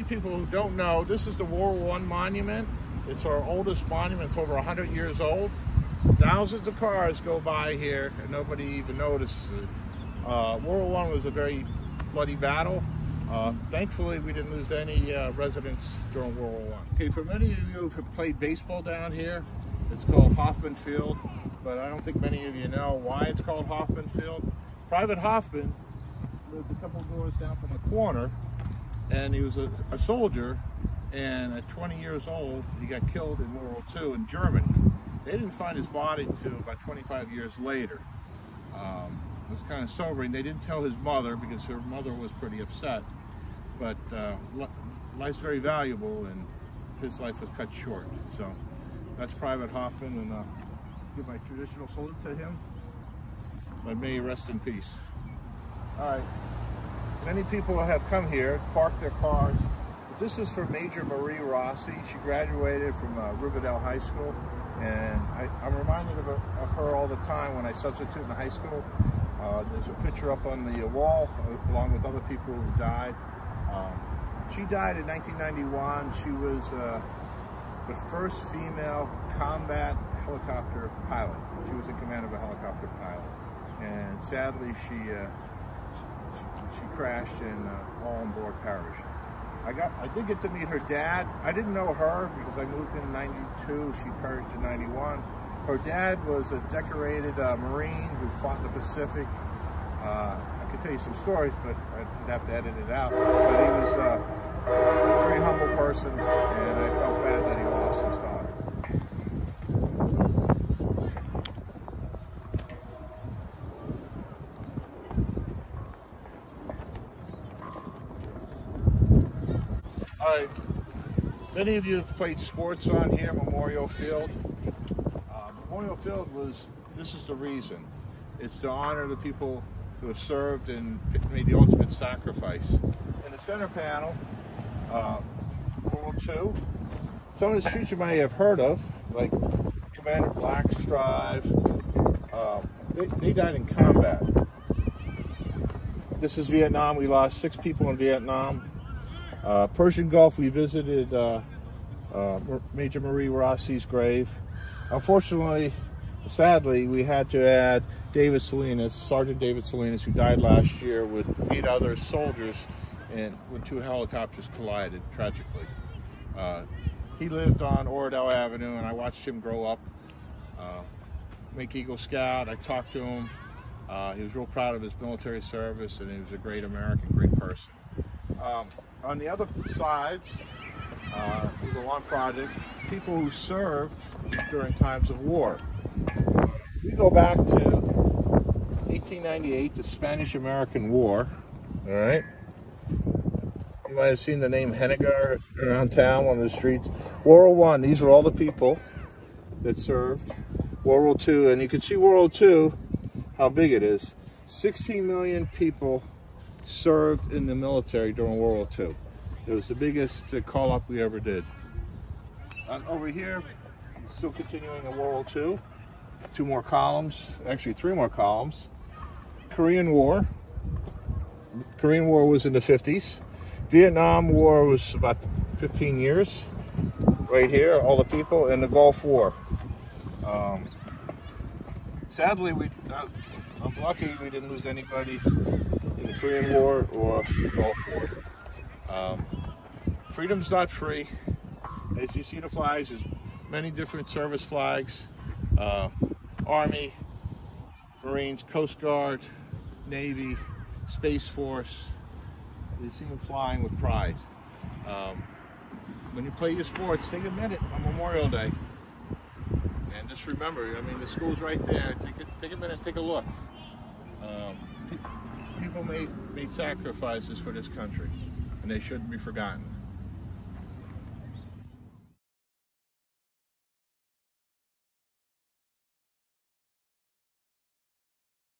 People who don't know, this is the World War I monument. It's our oldest monument. It's over 100 years old. Thousands of cars go by here and nobody even notices it. World War I was a very bloody battle. Thankfully, we didn't lose any residents during World War I. Okay, for many of you who've played baseball down here, it's called Hoffman Field, but I don't think many of you know why it's called Hoffman Field. Private Hoffman lived a couple doors down from the corner, and he was a soldier, and at 20 years old, he got killed in World War II in Germany. They didn't find his body until about 25 years later. It was kind of sobering. They didn't tell his mother because her mother was pretty upset, but life's very valuable, and his life was cut short. So that's Private Hoffman, and I'll give my traditional salute to him. But may he rest in peace. All right. Many people have come here, parked their cars. But this is for Major Marie Rossi. She graduated from Oradell High School, and I'm reminded of her all the time when I substitute in the high school. There's a picture up on the wall along with other people who died. She died in 1991. She was the first female combat helicopter pilot. She was in command of a helicopter pilot, and sadly she crashed and all on board perished. I did get to meet her dad. I didn't know her because I moved in '92. She perished in '91. Her dad was a decorated Marine who fought in the Pacific. I could tell you some stories, but I'd have to edit it out. But he was a very humble person, and I felt bad that he lost his daughter. All right, many of you have played sports on here, Memorial Field. Memorial Field this is the reason. It's to honor the people who have served and made the ultimate sacrifice. In the center panel, World War II. Some of the streets you may have heard of, like Commander Black's Drive, they died in combat. This is Vietnam. We lost 6 people in Vietnam. Persian Gulf, we visited Major Marie Rossi's grave. Unfortunately, sadly, we had to add David Salinas, Sergeant David Salinas, who died last year with 8 other soldiers, and when 2 helicopters collided, tragically. He lived on Oradell Avenue, and I watched him grow up, make Eagle Scout. I talked to him. He was real proud of his military service, and he was a great American, great person. On the other sides, the Lawn Project, people who served during times of war. We go back to 1898, the Spanish-American War, all right? You might have seen the name Hennigar around town on the streets. World War I, these are all the people that served. World War II, and you can see World War II, how big it is. 16 million people served in the military during World War II. It was the biggest call-up we ever did. Over here, still continuing in World War II. 2 more columns, actually 3 more columns. Korean War. Korean War was in the 50s. Vietnam War was about 15 years. Right here, all the people, and the Gulf War. Sadly, I'm lucky we didn't lose anybody in the Korean War or the Gulf War. Freedom's not free. As you see the flags, there's many different service flags. Army, Marines, Coast Guard, Navy, Space Force. You see them flying with pride. When you play your sports, take a minute on Memorial Day. And just remember, I mean, the school's right there. Take a minute, take a look. People made sacrifices for this country, and they shouldn't be forgotten.